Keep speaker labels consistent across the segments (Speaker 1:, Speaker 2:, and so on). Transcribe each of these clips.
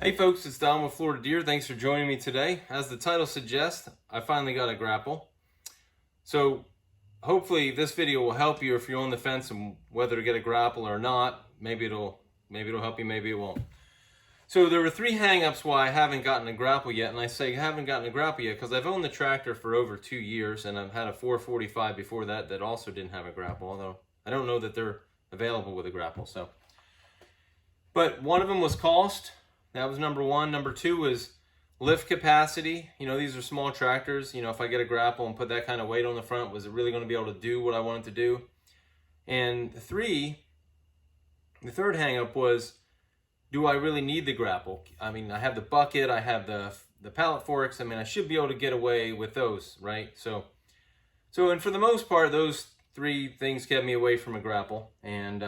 Speaker 1: Hey folks, it's Don with Florida Deere. Thanks for joining me today. As the title suggests, I finally got a grapple. So hopefully this video will help you if you're on the fence on whether to get a grapple or not. Maybe it'll help you, maybe it won't. So there were three hang-ups why I haven't gotten a grapple yet, and I say I haven't gotten a grapple yet because I've owned the tractor for over 2 years, and I've had a 445 before that that also didn't have a grapple, although I don't know that they're available with a grapple. But one of them was cost. That was number one. Number two was lift capacity. You know, these are small tractors. You know, if I get a grapple and put that kind of weight on the front, was it really going to be able to do what I wanted to do? And three, the third hang-up was, do I really need the grapple? I mean, I have the bucket, I have the pallet forks. I mean, I should be able to get away with those, right? So and for the most part, those three things kept me away from a grapple. And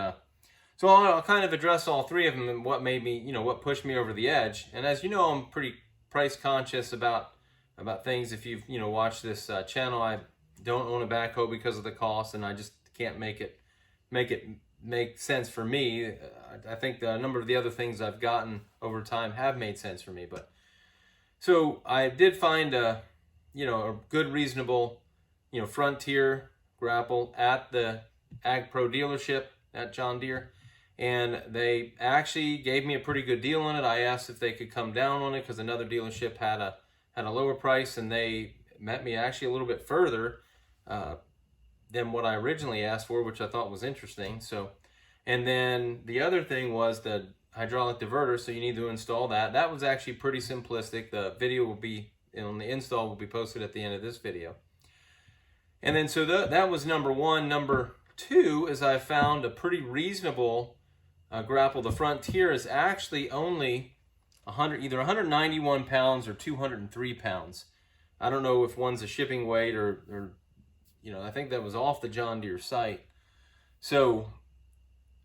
Speaker 1: so I'll kind of address all three of them and what made me, what pushed me over the edge. And as you know, I'm pretty price conscious about things. If you've, watched this channel, I don't own a backhoe because of the cost, and I just can't make it make sense for me. I think a number of the other things I've gotten over time have made sense for me. But so I did find a good, reasonable, Frontier grapple at the Ag Pro dealership at John Deere. And they actually gave me a pretty good deal on it. I asked if they could come down on it because another dealership had a lower price, and they met me actually a little bit further than what I originally asked for, which I thought was interesting. So, and then the other thing was the hydraulic diverter. So you need to install that. That was actually pretty simplistic. The video will be, the install will be posted at the end of this video. And then so that was number one. Number two is I found a pretty reasonable grapple. The Frontier is actually only either 191 pounds or 203 pounds. I don't know if one's a shipping weight or I think that was off the John Deere site. So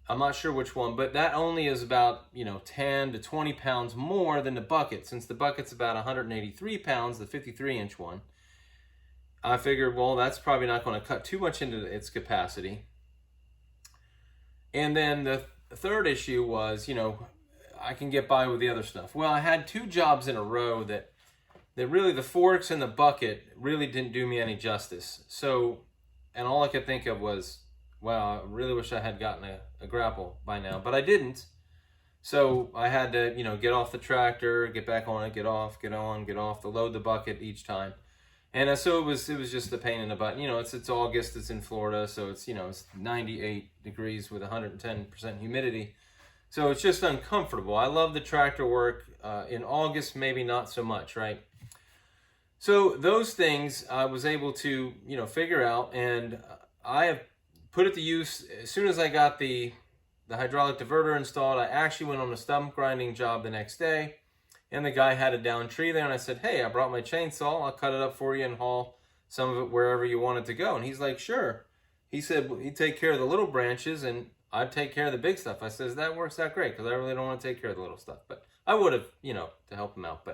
Speaker 1: I'm not sure which one, but that only is about 10 to 20 pounds more than the bucket. Since the bucket's about 183 pounds, the 53-inch one, I figured, well, that's probably not going to cut too much into its capacity. And then the third issue was, I can get by with the other stuff. Well, I had two jobs in a row that really, the forks and the bucket really didn't do me any justice. So, and all I could think of was, wow, I really wish I had gotten a grapple by now, but I didn't. So I had to, get off the tractor, get back on it, get off, get on, get off, to load the bucket each time. And so it was just a pain in the butt. It's August, it's in Florida, so it's, it's 98 degrees with 110% humidity. So it's just uncomfortable. I love the tractor work. In August, maybe not so much, right? So those things I was able to, figure out, and I have put it to use. As soon as I got the hydraulic diverter installed, I actually went on a stump grinding job the next day. And the guy had a down tree there, and I said, hey, I brought my chainsaw. I'll cut it up for you and haul some of it wherever you want it to go. And he's like, sure. He said he'd take care of the little branches, and I'd take care of the big stuff. I says, that works out great, because I really don't want to take care of the little stuff. But I would have, to help him out.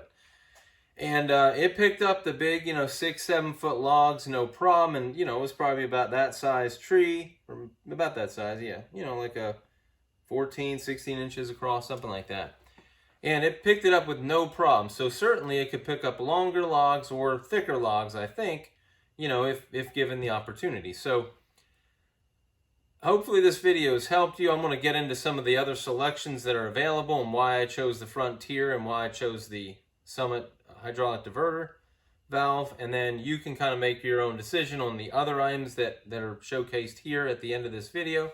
Speaker 1: And it picked up the big, 6-7 foot logs, no problem. And, it was probably about that size tree, or about that size, yeah. Like a 14, 16 inches across, something like that. And it picked it up with no problem. So certainly it could pick up longer logs or thicker logs, I think, if given the opportunity. So hopefully this video has helped you. I'm going to get into some of the other selections that are available and why I chose the Frontier and why I chose the Summit hydraulic diverter valve. And then you can kind of make your own decision on the other items that are showcased here at the end of this video.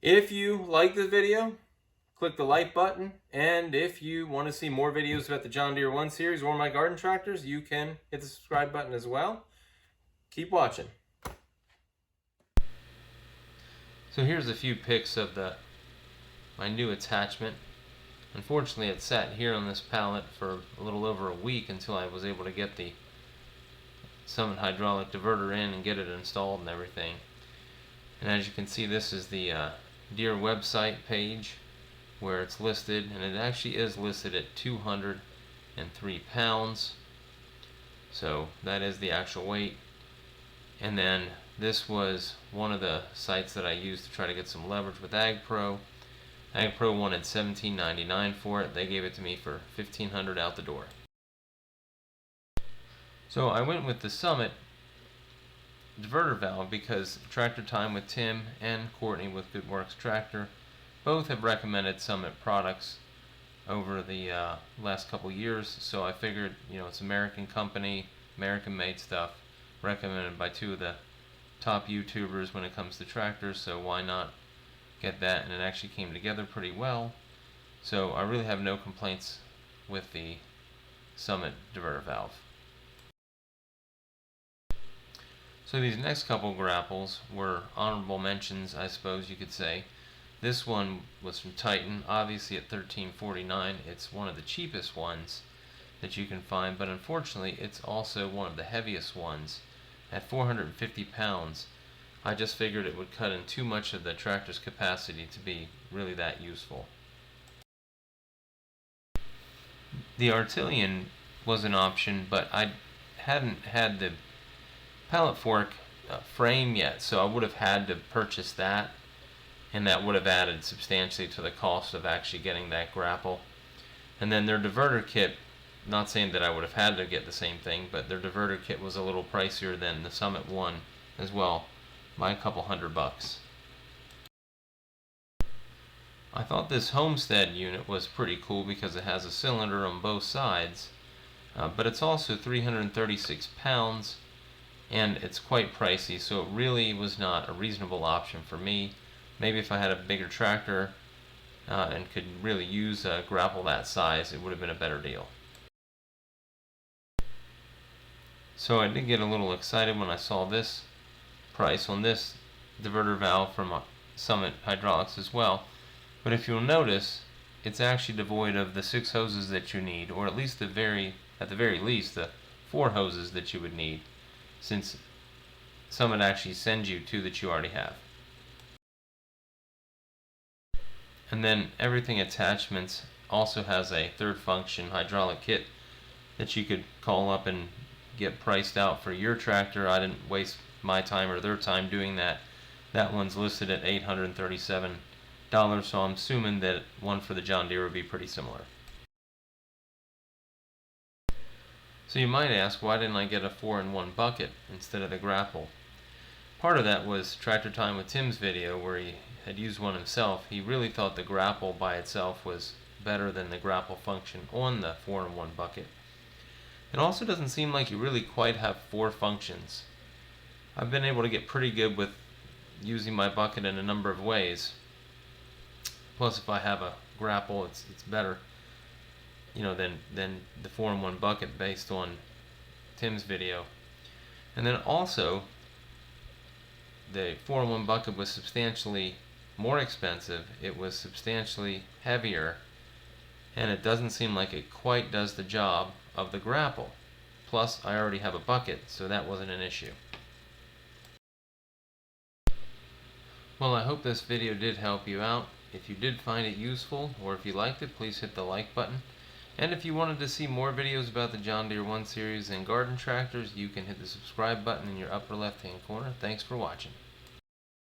Speaker 1: If you like this video, click the like button, and if you want to see more videos about the John Deere 1 Series or my garden tractors, you can hit the subscribe button as well. Keep watching. So here's a few pics of my new attachment. Unfortunately, it sat here on this pallet for a little over a week until I was able to get the Summit hydraulic diverter in and get it installed and everything. And as you can see, this is the Deere website page where it's listed, and it actually is listed at 203 pounds. So that is the actual weight. And then this was one of the sites that I used to try to get some leverage with Ag Pro. AgPro wanted $17.99 for it. They gave it to me for $1,500 out the door. So I went with the Summit diverter valve because Tractor Time with Tim and Courtney with Good Works Tractor both have recommended Summit products over the last couple years. So I figured, it's American company, American made stuff, recommended by two of the top YouTubers when it comes to tractors, so why not get that? And it actually came together pretty well, so I really have no complaints with the Summit diverter valve. So these next couple grapples were honorable mentions, I suppose you could say. This one was from Titan, obviously at $13.49. It's one of the cheapest ones that you can find, but unfortunately it's also one of the heaviest ones at 450 pounds. I just figured it would cut in too much of the tractor's capacity to be really that useful. The Artilian was an option, but I hadn't had the pallet fork frame yet, so I would have had to purchase that, and that would have added substantially to the cost of actually getting that grapple. And then their diverter kit, not saying that I would have had to get the same thing, but their diverter kit was a little pricier than the Summit one as well, by a couple $100. I thought this Homestead unit was pretty cool because it has a cylinder on both sides, but it's also 336 pounds and it's quite pricey, so it really was not a reasonable option for me. Maybe if I had a bigger tractor and could really use a grapple that size, it would have been a better deal. So I did get a little excited when I saw this price on this diverter valve from Summit Hydraulics as well. But if you'll notice, it's actually devoid of the 6 hoses that you need, or at least at the very least the 4 hoses that you would need, since Summit actually sends you 2 that you already have. And then everything attachments also has a third function hydraulic kit that you could call up and get priced out for your tractor. I didn't waste my time or their time doing that. That one's listed at $837, so I'm assuming that one for the John Deere would be pretty similar. So you might ask, why didn't I get a 4-in-1 bucket instead of the grapple? Part of that was Tractor Time with Tim's video where he had used one himself. He really thought the grapple by itself was better than the grapple function on the 4-in-1 bucket. It also doesn't seem like you really quite have 4 functions. I've been able to get pretty good with using my bucket in a number of ways. Plus, if I have a grapple, it's better, than the 4-in-1 bucket based on Tim's video. And then also, the 4-in-1 bucket was substantially more expensive. It was substantially heavier, and it doesn't seem like it quite does the job of the grapple. Plus, I already have a bucket, so that wasn't an issue. Well, I hope this video did help you out. If you did find it useful, or if you liked it, please hit the like button. And if you wanted to see more videos about the John Deere 1 Series and garden tractors, you can hit the subscribe button in your upper left hand corner. Thanks for watching.